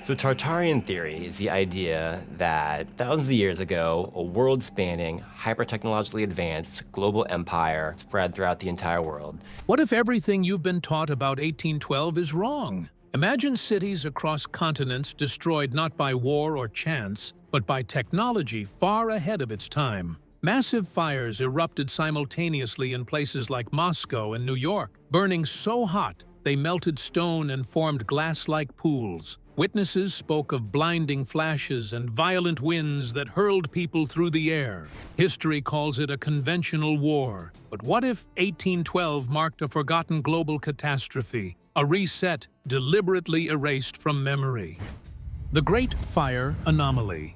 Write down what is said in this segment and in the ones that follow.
So, Tartarian theory is the idea that thousands of years ago, a world spanning, hyper technologically advanced global empire spread throughout the entire world. What if everything you've been taught about 1812 is wrong? Imagine cities across continents destroyed not by war or chance, but by technology far ahead of its time. Massive fires erupted simultaneously in places like Moscow and New York, burning so hot they melted stone and formed glass-like pools. Witnesses spoke of blinding flashes and violent winds that hurled people through the air. History calls it a conventional war. But what if 1812 marked a forgotten global catastrophe, a reset deliberately erased from memory? The Great Fire Anomaly.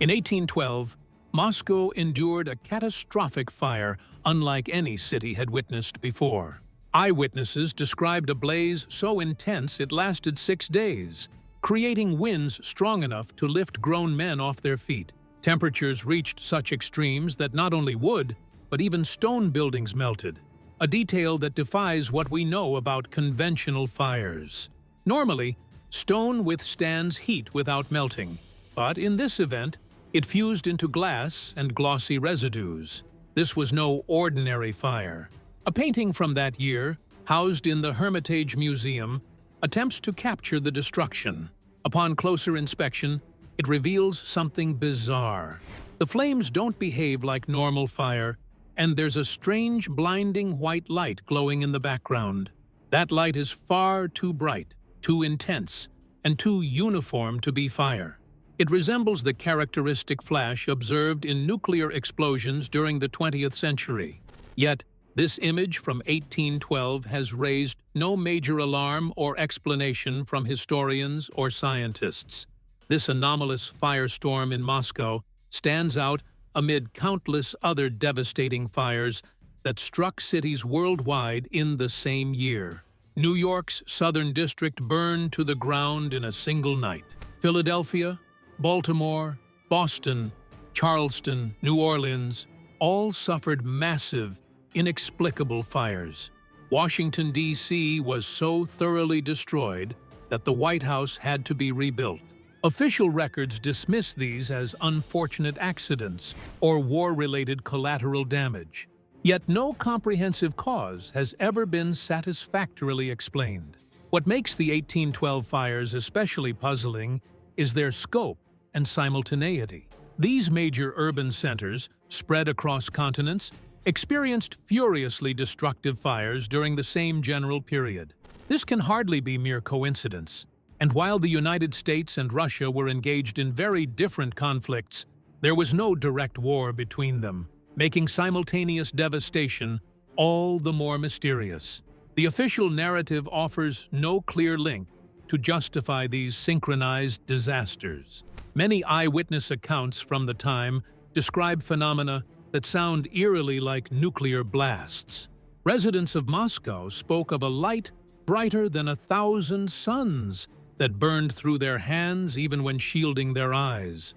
In 1812, Moscow endured a catastrophic fire unlike any city had witnessed before. Eyewitnesses described a blaze so intense it lasted 6 days, creating winds strong enough to lift grown men off their feet. Temperatures reached such extremes that not only wood, but even stone buildings melted, a detail that defies what we know about conventional fires. Normally, stone withstands heat without melting, but in this event, it fused into glass and glossy residues. This was no ordinary fire. A painting from that year, housed in the Hermitage Museum, attempts to capture the destruction. Upon closer inspection, it reveals something bizarre. The flames don't behave like normal fire, and there's a strange, blinding white light glowing in the background. That light is far too bright, too intense, and too uniform to be fire. It resembles the characteristic flash observed in nuclear explosions during the 20th century. Yet, this image from 1812 has raised no major alarm or explanation from historians or scientists. This anomalous firestorm in Moscow stands out amid countless other devastating fires that struck cities worldwide in the same year. New York's Southern District burned to the ground in a single night. Philadelphia, Baltimore, Boston, Charleston, New Orleans all suffered massive, inexplicable fires. Washington, D.C. was so thoroughly destroyed that the White House had to be rebuilt. Official records dismiss these as unfortunate accidents or war-related collateral damage. Yet no comprehensive cause has ever been satisfactorily explained. What makes the 1812 fires especially puzzling is their scope and simultaneity. These major urban centers, spread across continents, experienced furiously destructive fires during the same general period. This can hardly be mere coincidence. And while the United States and Russia were engaged in very different conflicts, there was no direct war between them, making simultaneous devastation all the more mysterious. The official narrative offers no clear link to justify these synchronized disasters. Many eyewitness accounts from the time describe phenomena that sound eerily like nuclear blasts. Residents of Moscow spoke of a light brighter than 1,000 suns that burned through their hands even when shielding their eyes.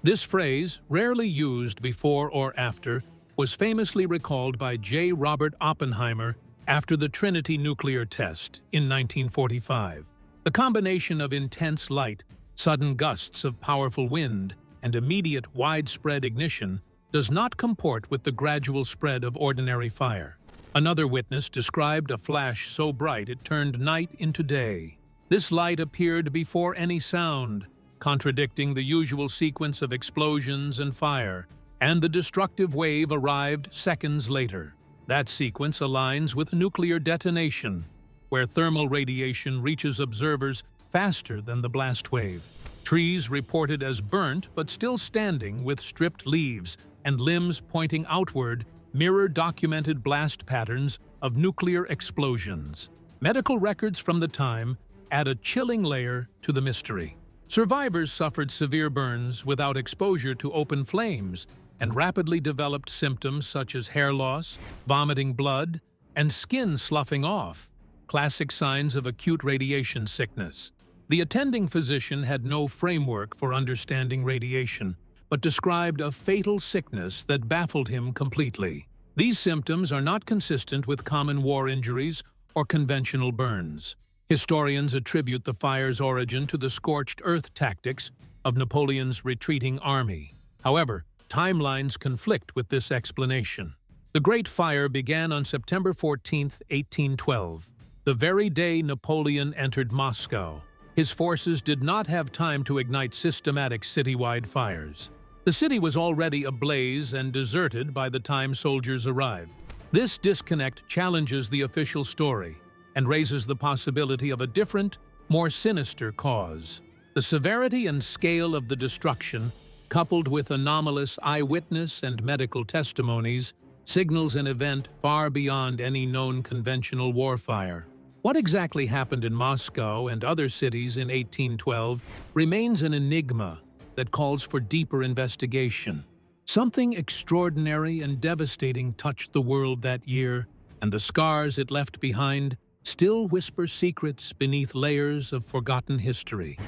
This phrase, rarely used before or after, was famously recalled by J. Robert Oppenheimer after the Trinity nuclear test in 1945. The combination of intense light, sudden gusts of powerful wind, and immediate widespread ignition does not comport with the gradual spread of ordinary fire. Another witness described a flash so bright it turned night into day. This light appeared before any sound, contradicting the usual sequence of explosions and fire, and the destructive wave arrived seconds later. That sequence aligns with nuclear detonation, where thermal radiation reaches observers faster than the blast wave. Trees reported as burnt but still standing with stripped leaves and limbs pointing outward mirror documented blast patterns of nuclear explosions. Medical records from the time add a chilling layer to the mystery. Survivors suffered severe burns without exposure to open flames and rapidly developed symptoms such as hair loss, vomiting blood, and skin sloughing off, classic signs of acute radiation sickness. The attending physician had no framework for understanding radiation, but described a fatal sickness that baffled him completely. These symptoms are not consistent with common war injuries or conventional burns. Historians attribute the fire's origin to the scorched earth tactics of Napoleon's retreating army. However, timelines conflict with this explanation. The Great Fire began on September 14, 1812, the very day Napoleon entered Moscow. His forces did not have time to ignite systematic citywide fires. The city was already ablaze and deserted by the time soldiers arrived. This disconnect challenges the official story and raises the possibility of a different, more sinister cause. The severity and scale of the destruction, coupled with anomalous eyewitness and medical testimonies, signals an event far beyond any known conventional warfare. What exactly happened in Moscow and other cities in 1812 remains an enigma that calls for deeper investigation. Something extraordinary and devastating touched the world that year, and the scars it left behind still whisper secrets beneath layers of forgotten history.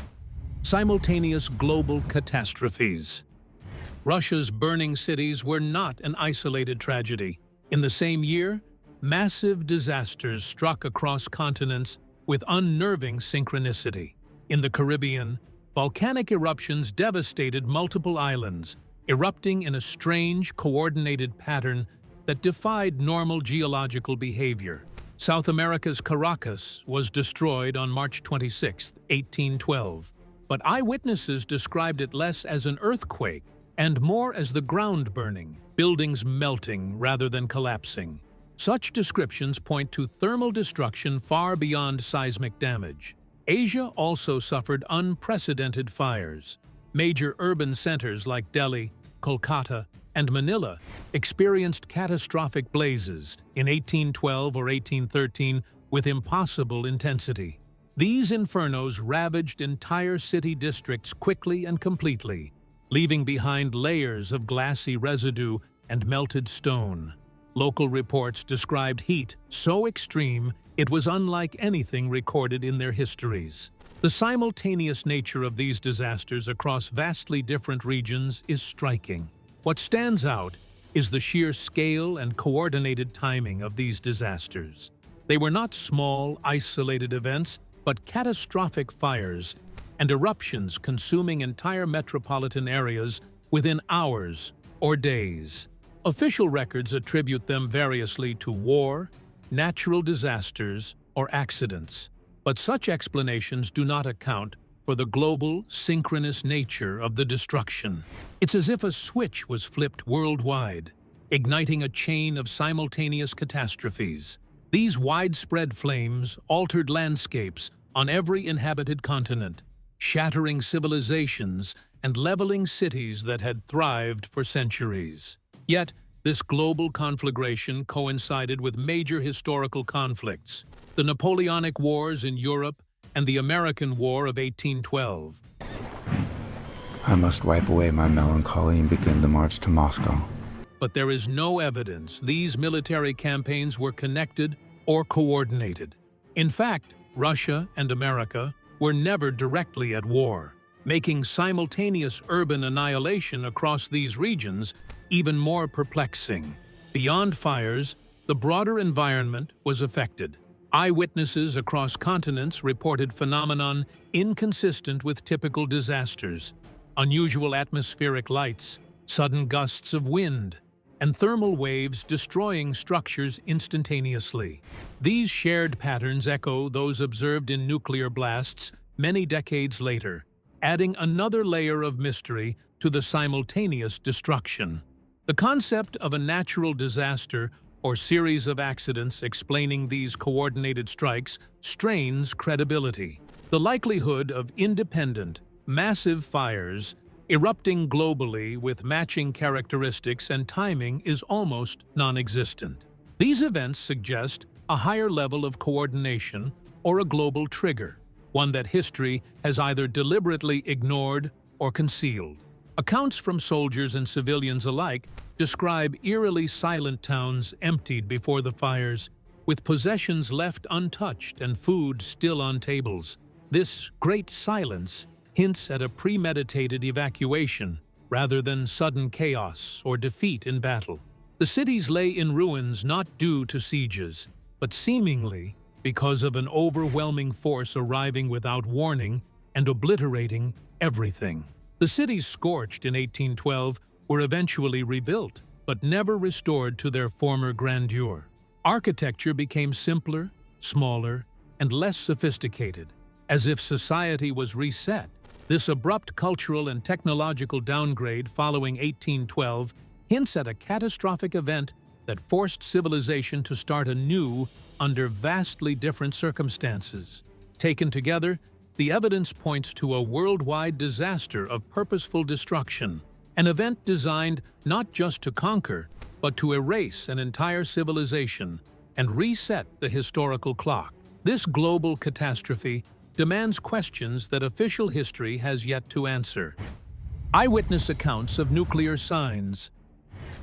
Simultaneous global catastrophes. Russia's burning cities were not an isolated tragedy. In the same year, massive disasters struck across continents with unnerving synchronicity. In the Caribbean, volcanic eruptions devastated multiple islands, erupting in a strange, coordinated pattern that defied normal geological behavior. South America's Caracas was destroyed on March 26, 1812, but eyewitnesses described it less as an earthquake and more as the ground burning, buildings melting rather than collapsing. Such descriptions point to thermal destruction far beyond seismic damage. Asia also suffered unprecedented fires. Major urban centers like Delhi, Kolkata, and Manila experienced catastrophic blazes in 1812 or 1813 with impossible intensity. These infernos ravaged entire city districts quickly and completely, leaving behind layers of glassy residue and melted stone. Local reports described heat so extreme it was unlike anything recorded in their histories. The simultaneous nature of these disasters across vastly different regions is striking. What stands out is the sheer scale and coordinated timing of these disasters. They were not small, isolated events, but catastrophic fires and eruptions consuming entire metropolitan areas within hours or days. Official records attribute them variously to war, natural disasters, or accidents, but such explanations do not account for the global, synchronous nature of the destruction. It's as if a switch was flipped worldwide, igniting a chain of simultaneous catastrophes. These widespread flames altered landscapes on every inhabited continent, shattering civilizations and leveling cities that had thrived for centuries. Yet, this global conflagration coincided with major historical conflicts: the Napoleonic Wars in Europe and the American War of 1812. I must wipe away my melancholy and begin the march to Moscow. But there is no evidence these military campaigns were connected or coordinated. In fact, Russia and America were never directly at war, making simultaneous urban annihilation across these regions even more perplexing. Beyond fires, the broader environment was affected. Eyewitnesses across continents reported phenomenon inconsistent with typical disasters: unusual atmospheric lights, sudden gusts of wind, and thermal waves destroying structures instantaneously. These shared patterns echo those observed in nuclear blasts many decades later, adding another layer of mystery to the simultaneous destruction. The concept of a natural disaster or series of accidents explaining these coordinated strikes strains credibility. The likelihood of independent, massive fires erupting globally with matching characteristics and timing is almost non-existent. These events suggest a higher level of coordination or a global trigger, one that history has either deliberately ignored or concealed. Accounts from soldiers and civilians alike describe eerily silent towns emptied before the fires, with possessions left untouched and food still on tables. This great silence hints at a premeditated evacuation rather than sudden chaos or defeat in battle. The cities lay in ruins not due to sieges, but seemingly because of an overwhelming force arriving without warning and obliterating everything. The cities scorched in 1812 were eventually rebuilt, but never restored to their former grandeur. Architecture became simpler, smaller, and less sophisticated, as if society was reset. This abrupt cultural and technological downgrade following 1812 hints at a catastrophic event that forced civilization to start anew under vastly different circumstances. Taken together, the evidence points to a worldwide disaster of purposeful destruction, an event designed not just to conquer, but to erase an entire civilization and reset the historical clock. This global catastrophe demands questions that official history has yet to answer. Eyewitness accounts of nuclear signs.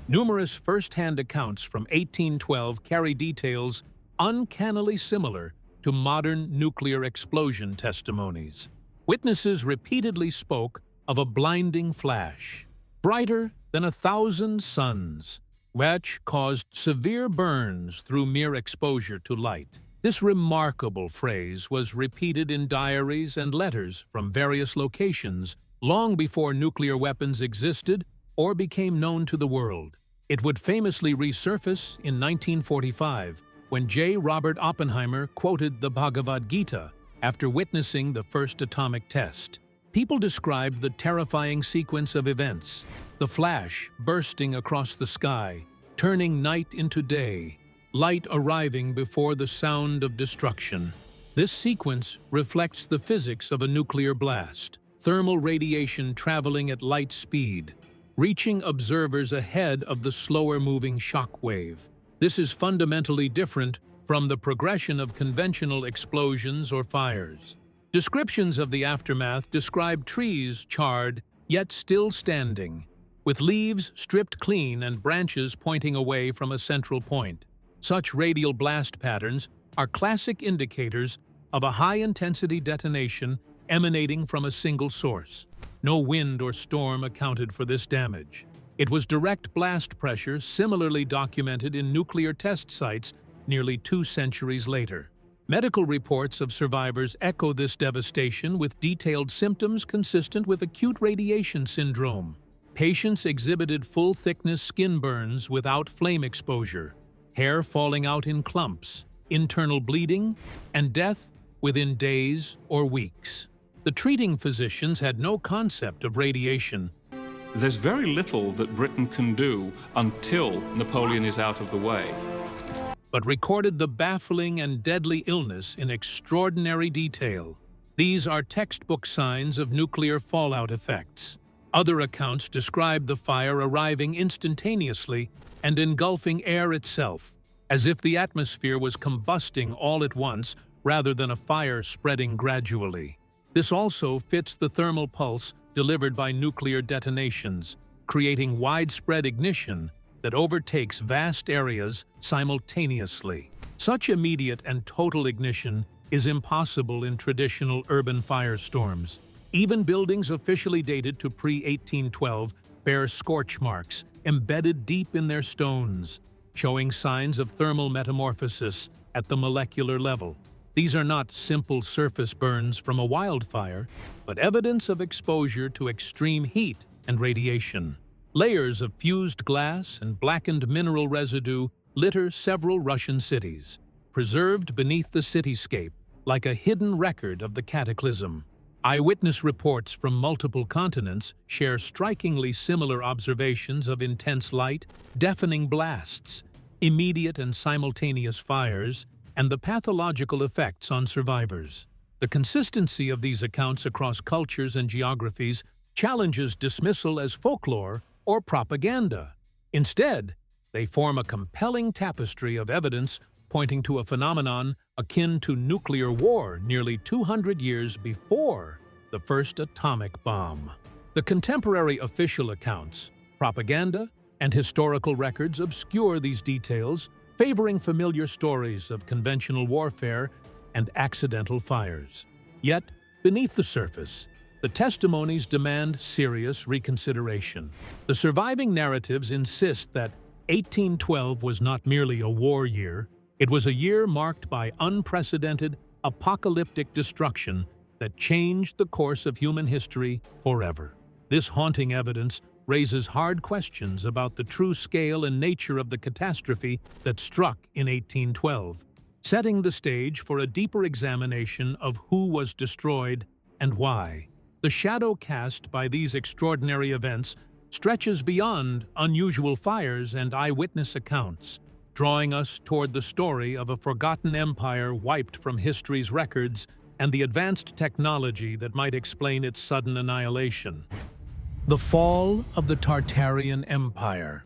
Numerous first-hand accounts from 1812 carry details uncannily similar to modern nuclear explosion testimonies. Witnesses repeatedly spoke of a blinding flash, brighter than 1,000 suns, which caused severe burns through mere exposure to light. This remarkable phrase was repeated in diaries and letters from various locations long before nuclear weapons existed or became known to the world. It would famously resurface in 1945 when J. Robert Oppenheimer quoted the Bhagavad Gita after witnessing the first atomic test. People described the terrifying sequence of events, the flash bursting across the sky, turning night into day, light arriving before the sound of destruction. This sequence reflects the physics of a nuclear blast, thermal radiation traveling at light speed, reaching observers ahead of the slower-moving shock wave. This is fundamentally different from the progression of conventional explosions or fires. Descriptions of the aftermath describe trees charred, yet still standing, with leaves stripped clean and branches pointing away from a central point. Such radial blast patterns are classic indicators of a high-intensity detonation emanating from a single source. No wind or storm accounted for this damage. It was direct blast pressure similarly documented in nuclear test sites nearly 2 centuries later. Medical reports of survivors echo this devastation with detailed symptoms consistent with acute radiation syndrome. Patients exhibited full-thickness skin burns without flame exposure, hair falling out in clumps, internal bleeding, and death within days or weeks. The treating physicians had no concept of radiation. There's very little that Britain can do until Napoleon is out of the way. But recorded the baffling and deadly illness in extraordinary detail. These are textbook signs of nuclear fallout effects. Other accounts describe the fire arriving instantaneously and engulfing air itself, as if the atmosphere was combusting all at once rather than a fire spreading gradually. This also fits the thermal pulse delivered by nuclear detonations, creating widespread ignition that overtakes vast areas simultaneously. Such immediate and total ignition is impossible in traditional urban firestorms. Even buildings officially dated to pre-1812 bear scorch marks embedded deep in their stones, showing signs of thermal metamorphosis at the molecular level. These are not simple surface burns from a wildfire, but evidence of exposure to extreme heat and radiation. Layers of fused glass and blackened mineral residue litter several Russian cities, preserved beneath the cityscape like a hidden record of the cataclysm. Eyewitness reports from multiple continents share strikingly similar observations of intense light, deafening blasts, immediate and simultaneous fires, and the pathological effects on survivors. The consistency of these accounts across cultures and geographies challenges dismissal as folklore or propaganda. Instead, they form a compelling tapestry of evidence pointing to a phenomenon akin to nuclear war nearly 200 years before the first atomic bomb. The contemporary official accounts, propaganda, and historical records obscure these details, favoring familiar stories of conventional warfare and accidental fires. Yet, beneath the surface, the testimonies demand serious reconsideration. The surviving narratives insist that 1812 was not merely a war year, it was a year marked by unprecedented, apocalyptic destruction that changed the course of human history forever. This haunting evidence raises hard questions about the true scale and nature of the catastrophe that struck in 1812, setting the stage for a deeper examination of who was destroyed and why. The shadow cast by these extraordinary events stretches beyond unusual fires and eyewitness accounts, drawing us toward the story of a forgotten empire wiped from history's records and the advanced technology that might explain its sudden annihilation. The fall of the Tartarian Empire.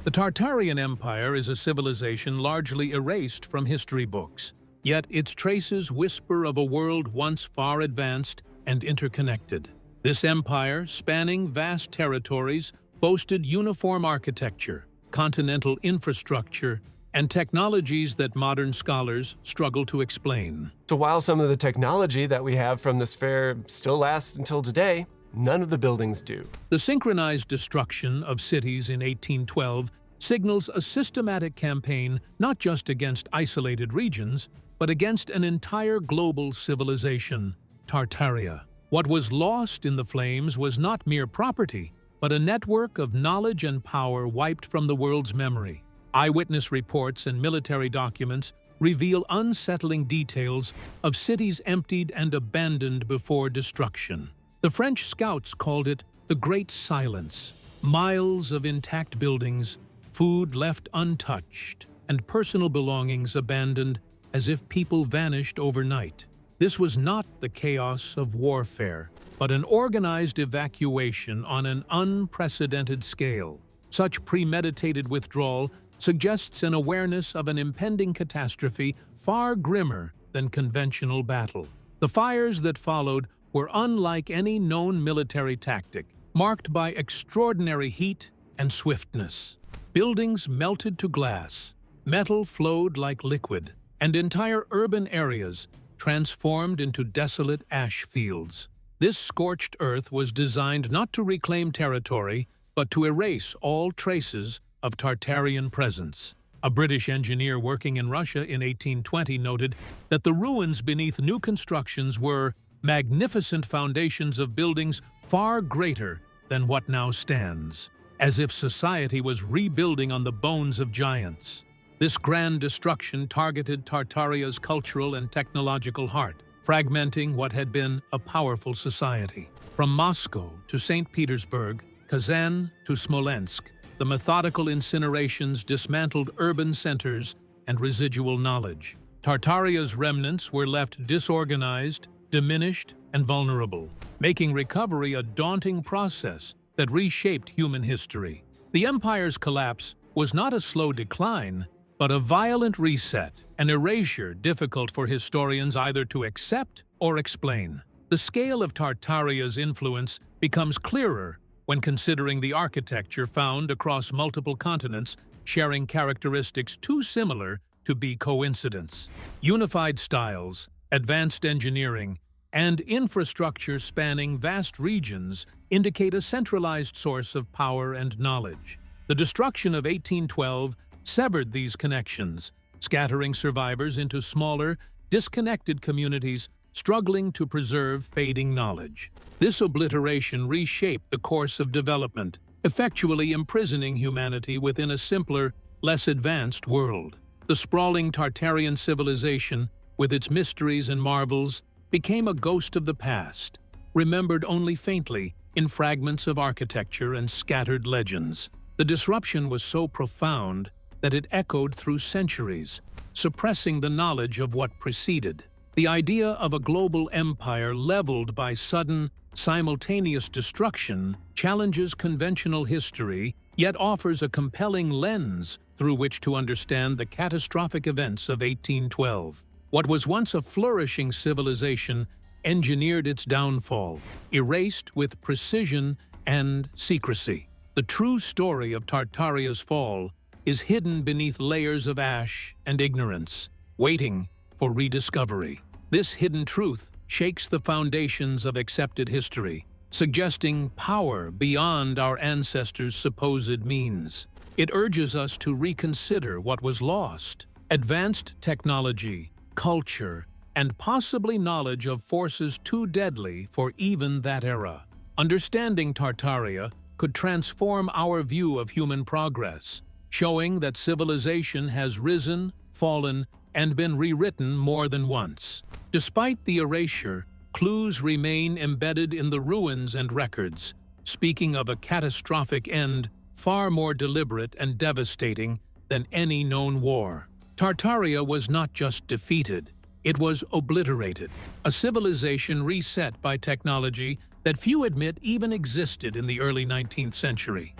The Tartarian Empire is a civilization largely erased from history books, yet its traces whisper of a world once far advanced and interconnected. This empire, spanning vast territories, boasted uniform architecture, continental infrastructure, and technologies that modern scholars struggle to explain. So while some of the technology that we have from this fair still lasts until today, none of the buildings do. The synchronized destruction of cities in 1812 signals a systematic campaign not just against isolated regions, but against an entire global civilization, Tartaria. What was lost in the flames was not mere property, but a network of knowledge and power wiped from the world's memory. Eyewitness reports and military documents reveal unsettling details of cities emptied and abandoned before destruction. The French scouts called it the Great Silence. Miles of intact buildings, food left untouched, and personal belongings abandoned as if people vanished overnight. This was not the chaos of warfare, but an organized evacuation on an unprecedented scale. Such premeditated withdrawal suggests an awareness of an impending catastrophe far grimmer than conventional battle. The fires that followed were unlike any known military tactic, marked by extraordinary heat and swiftness. Buildings melted to glass, metal flowed like liquid, and entire urban areas transformed into desolate ash fields. This scorched earth was designed not to reclaim territory, but to erase all traces of Tartarian presence. A British engineer working in Russia in 1820 noted that the ruins beneath new constructions were magnificent foundations of buildings far greater than what now stands, as if society was rebuilding on the bones of giants. This grand destruction targeted Tartaria's cultural and technological heart, fragmenting what had been a powerful society. From Moscow to St. Petersburg, Kazan to Smolensk, the methodical incinerations dismantled urban centers and residual knowledge. Tartaria's remnants were left disorganized, diminished, and vulnerable, making recovery a daunting process that reshaped human history. The empire's collapse was not a slow decline, but a violent reset, an erasure difficult for historians either to accept or explain. The scale of Tartaria's influence becomes clearer when considering the architecture found across multiple continents, sharing characteristics too similar to be coincidence. Unified styles, advanced engineering, and infrastructure spanning vast regions indicate a centralized source of power and knowledge. The destruction of 1812 severed these connections, scattering survivors into smaller, disconnected communities struggling to preserve fading knowledge. This obliteration reshaped the course of development, effectually imprisoning humanity within a simpler, less advanced world. The sprawling Tartarian civilization, with its mysteries and marvels, became a ghost of the past, remembered only faintly in fragments of architecture and scattered legends. The disruption was so profound that it echoed through centuries, suppressing the knowledge of what preceded. The idea of a global empire leveled by sudden, simultaneous destruction challenges conventional history, yet offers a compelling lens through which to understand the catastrophic events of 1812. What was once a flourishing civilization engineered its downfall, erased with precision and secrecy. The true story of Tartaria's fall is hidden beneath layers of ash and ignorance, waiting for rediscovery. This hidden truth shakes the foundations of accepted history, suggesting power beyond our ancestors' supposed means. It urges us to reconsider what was lost. Advanced technology, culture, and possibly knowledge of forces too deadly for even that era. Understanding Tartaria could transform our view of human progress, showing that civilization has risen, fallen, and been rewritten more than once. Despite the erasure, clues remain embedded in the ruins and records, speaking of a catastrophic end far more deliberate and devastating than any known war. Tartaria was not just defeated, it was obliterated, a civilization reset by technology that few admit even existed in the early 19th century.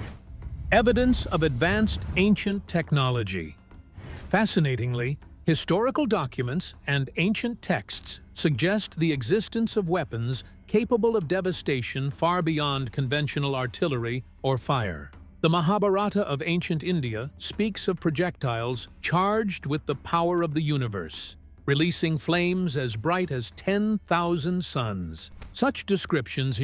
Evidence of advanced ancient technology. Fascinatingly, historical documents and ancient texts suggest the existence of weapons capable of devastation far beyond conventional artillery or fire. The Mahabharata of ancient India speaks of projectiles charged with the power of the universe, releasing flames as bright as 10,000 suns. Such descriptions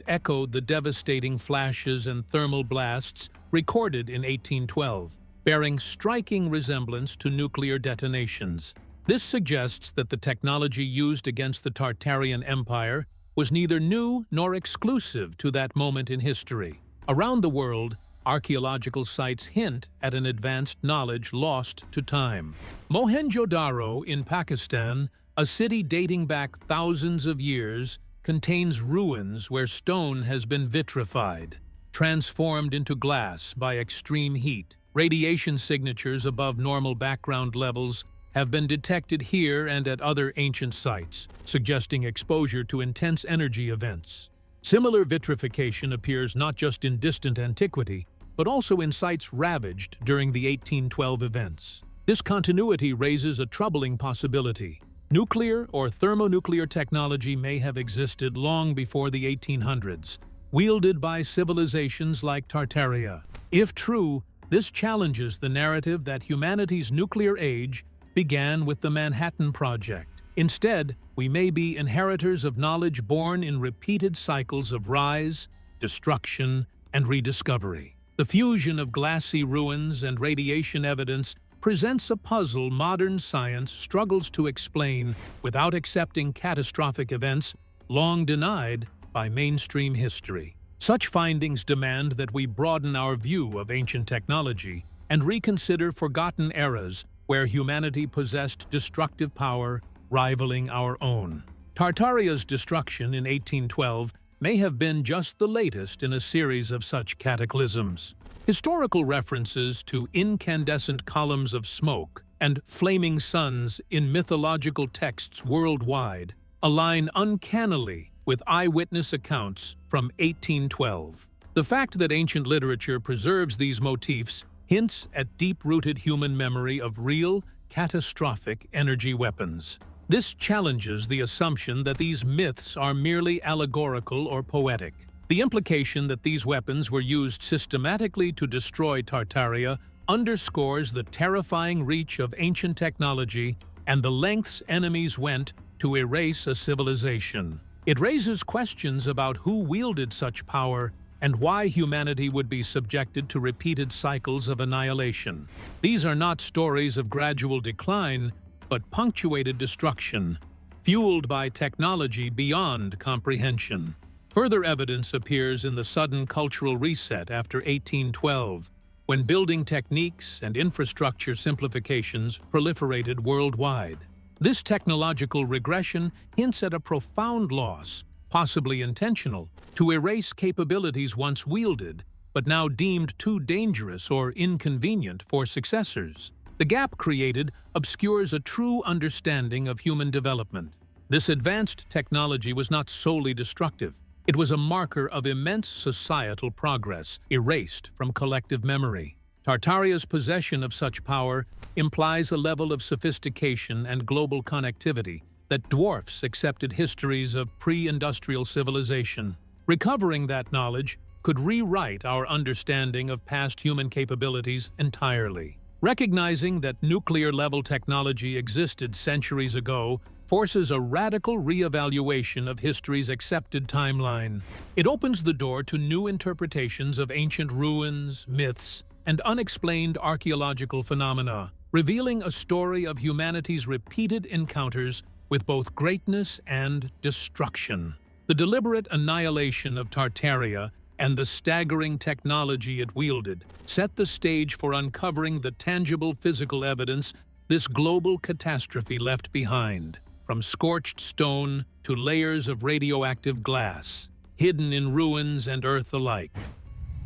echoed the devastating flashes and thermal blasts recorded in 1812, bearing striking resemblance to nuclear detonations. This suggests that the technology used against the Tartarian Empire was neither new nor exclusive to that moment in history. Around the world, archaeological sites hint at an advanced knowledge lost to time. Mohenjo-Daro in Pakistan, a city dating back thousands of years, contains ruins where stone has been vitrified, transformed into glass by extreme heat. Radiation signatures above normal background levels have been detected here and at other ancient sites, suggesting exposure to intense energy events. Similar vitrification appears not just in distant antiquity, but also in sites ravaged during the 1812 events. This continuity raises a troubling possibility. Nuclear or thermonuclear technology may have existed long before the 1800s, wielded by civilizations like Tartaria. If true, this challenges the narrative that humanity's nuclear age began with the Manhattan Project. Instead, we may be inheritors of knowledge born in repeated cycles of rise, destruction, and rediscovery. The fusion of glassy ruins and radiation evidence presents a puzzle modern science struggles to explain without accepting catastrophic events long denied by mainstream history. Such findings demand that we broaden our view of ancient technology and reconsider forgotten eras where humanity possessed destructive power rivaling our own. Tartaria's destruction in 1812 may have been just the latest in a series of such cataclysms. Historical references to incandescent columns of smoke and flaming suns in mythological texts worldwide align uncannily with eyewitness accounts from 1812. The fact that ancient literature preserves these motifs hints at deep-rooted human memory of real, catastrophic energy weapons. This challenges the assumption that these myths are merely allegorical or poetic. The implication that these weapons were used systematically to destroy Tartaria underscores the terrifying reach of ancient technology and the lengths enemies went to erase a civilization. It raises questions about who wielded such power and why humanity would be subjected to repeated cycles of annihilation. These are not stories of gradual decline, but punctuated destruction, fueled by technology beyond comprehension. Further evidence appears in the sudden cultural reset after 1812, when building techniques and infrastructure simplifications proliferated worldwide. This technological regression hints at a profound loss, possibly intentional, to erase capabilities once wielded, but now deemed too dangerous or inconvenient for successors. The gap created obscures a true understanding of human development. This advanced technology was not solely destructive. It was a marker of immense societal progress, erased from collective memory. Tartaria's possession of such power implies a level of sophistication and global connectivity that dwarfs accepted histories of pre-industrial civilization. Recovering that knowledge could rewrite our understanding of past human capabilities entirely. Recognizing that nuclear-level technology existed centuries ago forces a radical re-evaluation of history's accepted timeline. It opens the door to new interpretations of ancient ruins, myths, and unexplained archaeological phenomena, revealing a story of humanity's repeated encounters with both greatness and destruction. The deliberate annihilation of Tartaria and the staggering technology it wielded set the stage for uncovering the tangible physical evidence this global catastrophe left behind, from scorched stone to layers of radioactive glass, hidden in ruins and earth alike.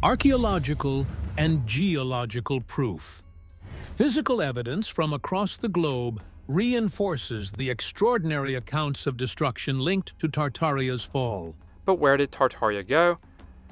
Archaeological and geological proof. Physical evidence from across the globe reinforces the extraordinary accounts of destruction linked to Tartaria's fall. But where did Tartaria go?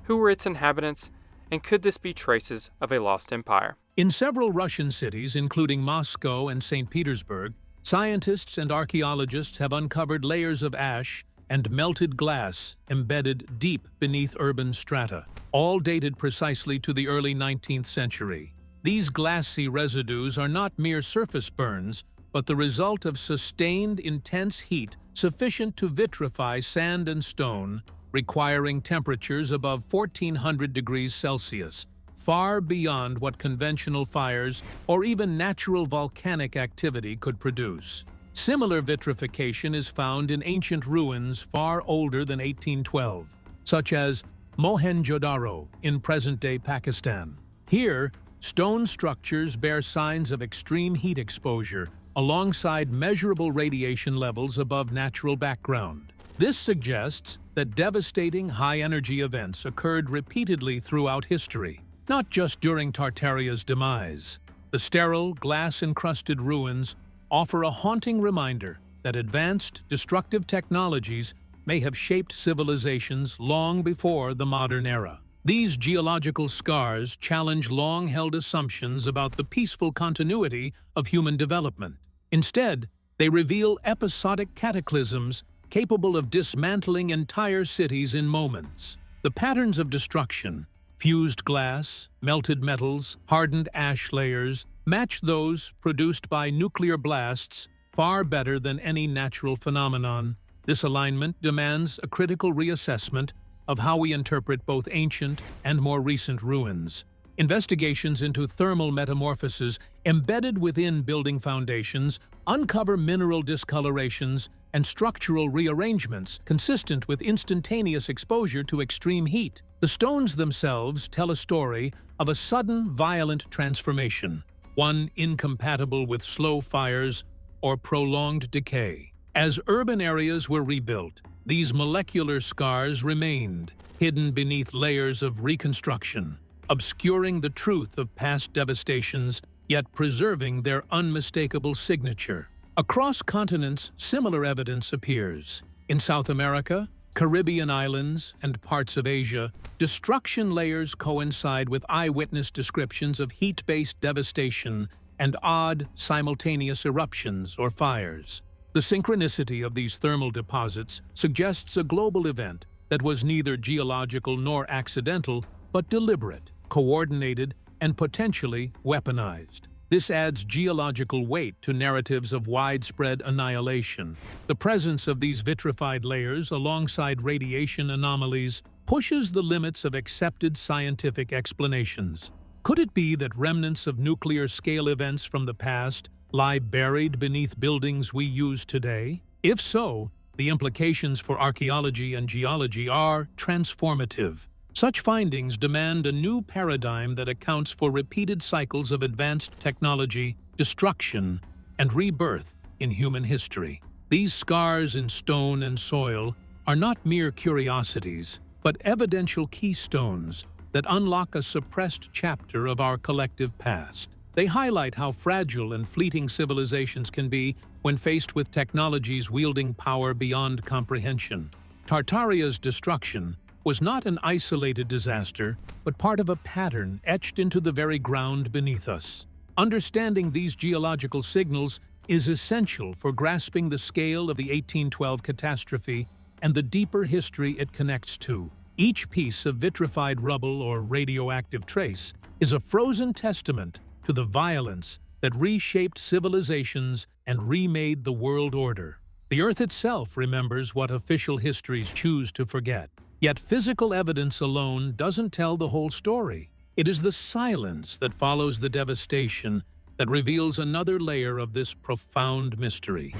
Who were its inhabitants? And could this be traces of a lost empire? In several Russian cities, including Moscow and St. Petersburg, scientists and archaeologists have uncovered layers of ash and melted glass embedded deep beneath urban strata, all dated precisely to the early 19th century. These glassy residues are not mere surface burns, but the result of sustained, intense heat sufficient to vitrify sand and stone, requiring temperatures above 1400 degrees Celsius, far beyond what conventional fires or even natural volcanic activity could produce. Similar vitrification is found in ancient ruins far older than 1812, such as Mohenjo-daro in present-day Pakistan. Here, stone structures bear signs of extreme heat exposure, alongside measurable radiation levels above natural background. This suggests that devastating high-energy events occurred repeatedly throughout history, not just during Tartaria's demise. The sterile, glass-encrusted ruins offer a haunting reminder that advanced, destructive technologies may have shaped civilizations long before the modern era. These geological scars challenge long-held assumptions about the peaceful continuity of human development. Instead, they reveal episodic cataclysms capable of dismantling entire cities in moments. The patterns of destruction, fused glass, melted metals, hardened ash layers, match those produced by nuclear blasts far better than any natural phenomenon. This alignment demands a critical reassessment of how we interpret both ancient and more recent ruins. Investigations into thermal metamorphoses embedded within building foundations uncover mineral discolorations and structural rearrangements consistent with instantaneous exposure to extreme heat. The stones themselves tell a story of a sudden, violent transformation, one incompatible with slow fires or prolonged decay. As urban areas were rebuilt, these molecular scars remained, hidden beneath layers of reconstruction, obscuring the truth of past devastations, yet preserving their unmistakable signature. Across continents, similar evidence appears. In South America, Caribbean islands, and parts of Asia, destruction layers coincide with eyewitness descriptions of heat-based devastation and odd, simultaneous eruptions or fires. The synchronicity of these thermal deposits suggests a global event that was neither geological nor accidental, but deliberate, coordinated, and potentially weaponized. This adds geological weight to narratives of widespread annihilation. The presence of these vitrified layers alongside radiation anomalies pushes the limits of accepted scientific explanations. Could it be that remnants of nuclear-scale events from the past lie buried beneath buildings we use today? If so, the implications for archaeology and geology are transformative. Such findings demand a new paradigm that accounts for repeated cycles of advanced technology, destruction, and rebirth in human history. These scars in stone and soil are not mere curiosities, but evidential keystones that unlock a suppressed chapter of our collective past. They highlight how fragile and fleeting civilizations can be when faced with technologies wielding power beyond comprehension. Tartaria's destruction was not an isolated disaster, but part of a pattern etched into the very ground beneath us. Understanding these geological signals is essential for grasping the scale of the 1812 catastrophe and the deeper history it connects to. Each piece of vitrified rubble or radioactive trace is a frozen testament to the violence that reshaped civilizations and remade the world order. The Earth itself remembers what official histories choose to forget. Yet physical evidence alone doesn't tell the whole story. It is the silence that follows the devastation that reveals another layer of this profound mystery.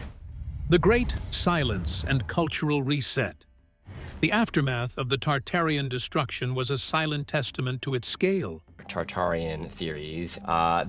The Great Silence and Cultural Reset. The aftermath of the Tartarian destruction was a silent testament to its scale. Tartarian theories,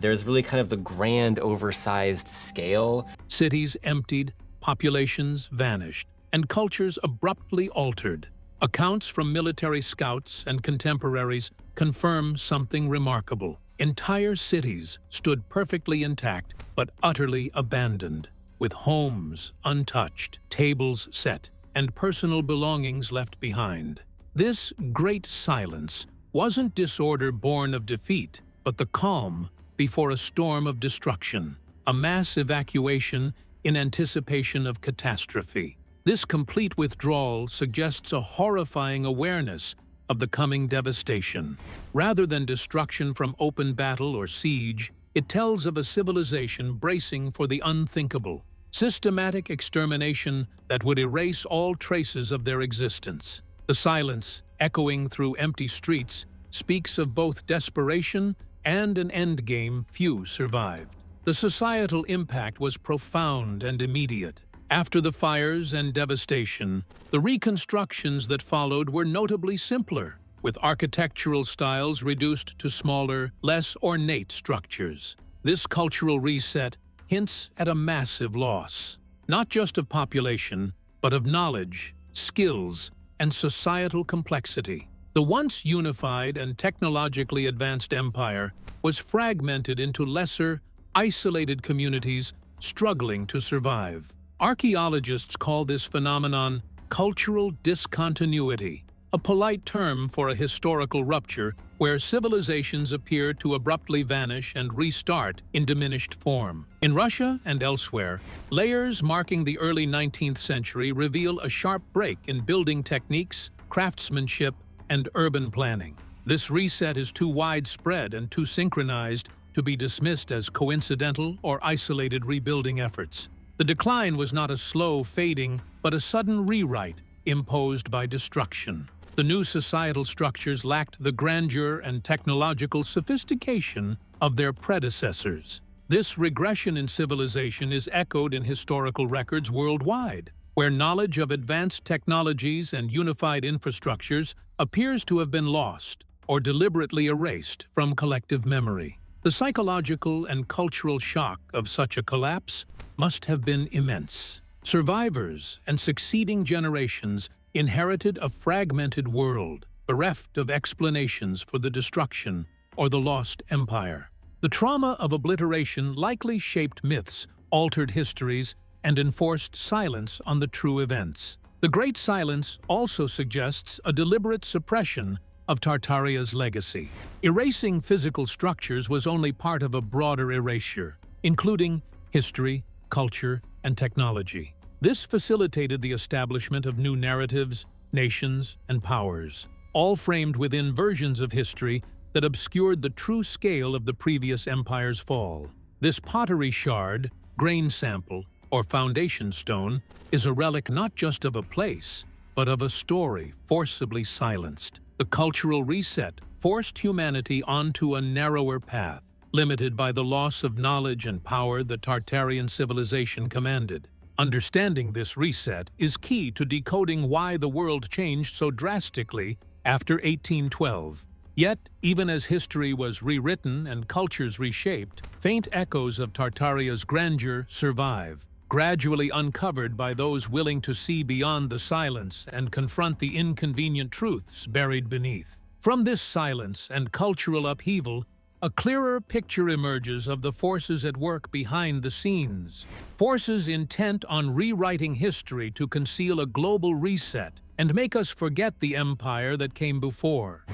there's really kind of the grand, oversized scale. Cities emptied, populations vanished, and cultures abruptly altered. Accounts from military scouts and contemporaries confirm something remarkable. Entire cities stood perfectly intact but utterly abandoned, with homes untouched, tables set, and personal belongings left behind. This great silence wasn't disorder born of defeat, but the calm before a storm of destruction, a mass evacuation in anticipation of catastrophe. This complete withdrawal suggests a horrifying awareness of the coming devastation. Rather than destruction from open battle or siege, it tells of a civilization bracing for the unthinkable, systematic extermination that would erase all traces of their existence. The silence, echoing through empty streets, speaks of both desperation and an endgame few survived. The societal impact was profound and immediate. After the fires and devastation, the reconstructions that followed were notably simpler, with architectural styles reduced to smaller, less ornate structures. This cultural reset hints at a massive loss, not just of population, but of knowledge, skills, and societal complexity. The once unified and technologically advanced empire was fragmented into lesser, isolated communities struggling to survive. Archaeologists call this phenomenon cultural discontinuity, a polite term for a historical rupture where civilizations appear to abruptly vanish and restart in diminished form. In Russia and elsewhere, layers marking the early 19th century reveal a sharp break in building techniques, craftsmanship, and urban planning. This reset is too widespread and too synchronized to be dismissed as coincidental or isolated rebuilding efforts. The decline was not a slow fading, but a sudden rewrite imposed by destruction. The new societal structures lacked the grandeur and technological sophistication of their predecessors. This regression in civilization is echoed in historical records worldwide, where knowledge of advanced technologies and unified infrastructures appears to have been lost or deliberately erased from collective memory. The psychological and cultural shock of such a collapse must have been immense. Survivors and succeeding generations inherited a fragmented world, bereft of explanations for the destruction or the lost empire. The trauma of obliteration likely shaped myths, altered histories, and enforced silence on the true events. The Great Silence also suggests a deliberate suppression of Tartaria's legacy. Erasing physical structures was only part of a broader erasure, including history, culture, and technology. This facilitated the establishment of new narratives, nations, and powers, all framed within versions of history that obscured the true scale of the previous empire's fall. This pottery shard, grain sample, or foundation stone is a relic not just of a place, but of a story forcibly silenced. The cultural reset forced humanity onto a narrower path, limited by the loss of knowledge and power the Tartarian civilization commanded. Understanding this reset is key to decoding why the world changed so drastically after 1812. Yet, even as history was rewritten and cultures reshaped, faint echoes of Tartaria's grandeur survive, gradually uncovered by those willing to see beyond the silence and confront the inconvenient truths buried beneath. From this silence and cultural upheaval, a clearer picture emerges of the forces at work behind the scenes. Forces intent on rewriting history to conceal a global reset and make us forget the empire that came before.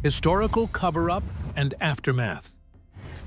Historical cover-up and aftermath.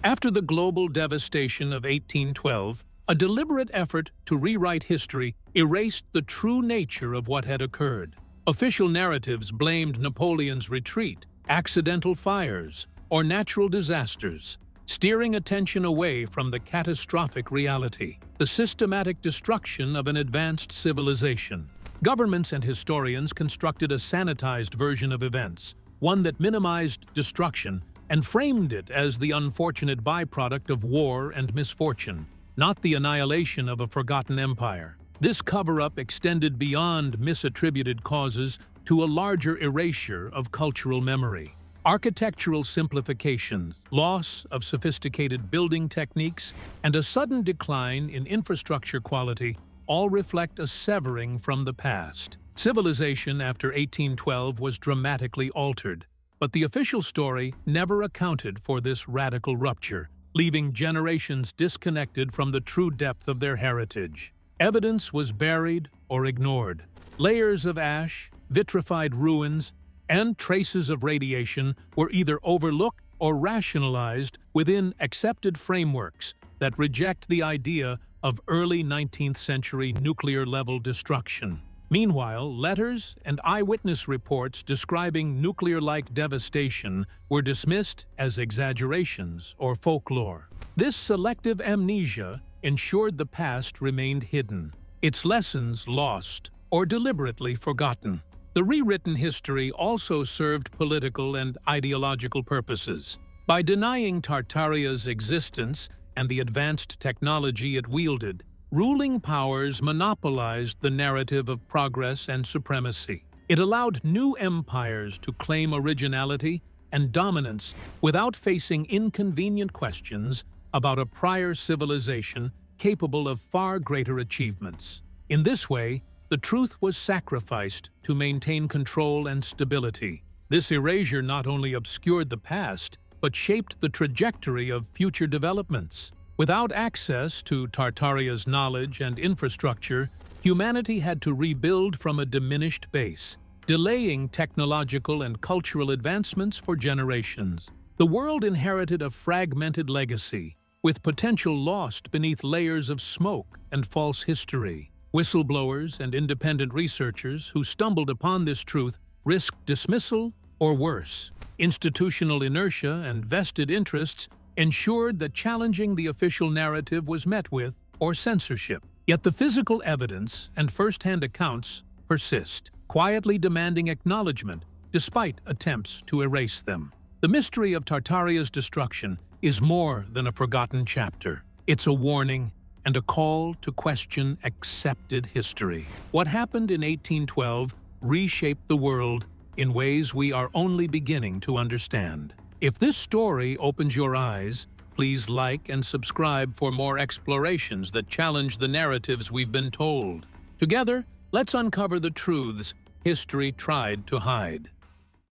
After the global devastation of 1812, a deliberate effort to rewrite history erased the true nature of what had occurred. Official narratives blamed Napoleon's retreat, accidental fires, or natural disasters, steering attention away from the catastrophic reality, the systematic destruction of an advanced civilization. Governments and historians constructed a sanitized version of events, one that minimized destruction and framed it as the unfortunate byproduct of war and misfortune, not the annihilation of a forgotten empire. This cover-up extended beyond misattributed causes to a larger erasure of cultural memory. Architectural simplifications, loss of sophisticated building techniques, and a sudden decline in infrastructure quality all reflect a severing from the past. Civilization after 1812 was dramatically altered, but the official story never accounted for this radical rupture, leaving generations disconnected from the true depth of their heritage. Evidence was buried or ignored. Layers of ash, vitrified ruins, and traces of radiation were either overlooked or rationalized within accepted frameworks that reject the idea of early 19th century nuclear-level destruction. Meanwhile, letters and eyewitness reports describing nuclear-like devastation were dismissed as exaggerations or folklore. This selective amnesia ensured the past remained hidden, its lessons lost or deliberately forgotten. The rewritten history also served political and ideological purposes. By denying Tartaria's existence and the advanced technology it wielded, ruling powers monopolized the narrative of progress and supremacy. It allowed new empires to claim originality and dominance without facing inconvenient questions about a prior civilization capable of far greater achievements. In this way, the truth was sacrificed to maintain control and stability. This erasure not only obscured the past, but shaped the trajectory of future developments. Without access to Tartaria's knowledge and infrastructure, humanity had to rebuild from a diminished base, delaying technological and cultural advancements for generations. The world inherited a fragmented legacy, with potential lost beneath layers of smoke and false history. Whistleblowers and independent researchers who stumbled upon this truth risked dismissal or worse. Institutional inertia and vested interests ensured that challenging the official narrative was met with or censorship. Yet the physical evidence and first-hand accounts persist, quietly demanding acknowledgement despite attempts to erase them. The mystery of Tartaria's destruction is more than a forgotten chapter. It's a warning and a call to question accepted history. What happened in 1812 reshaped the world in ways we are only beginning to understand. If this story opens your eyes, please like and subscribe for more explorations that challenge the narratives we've been told. Together, let's uncover the truths history tried to hide.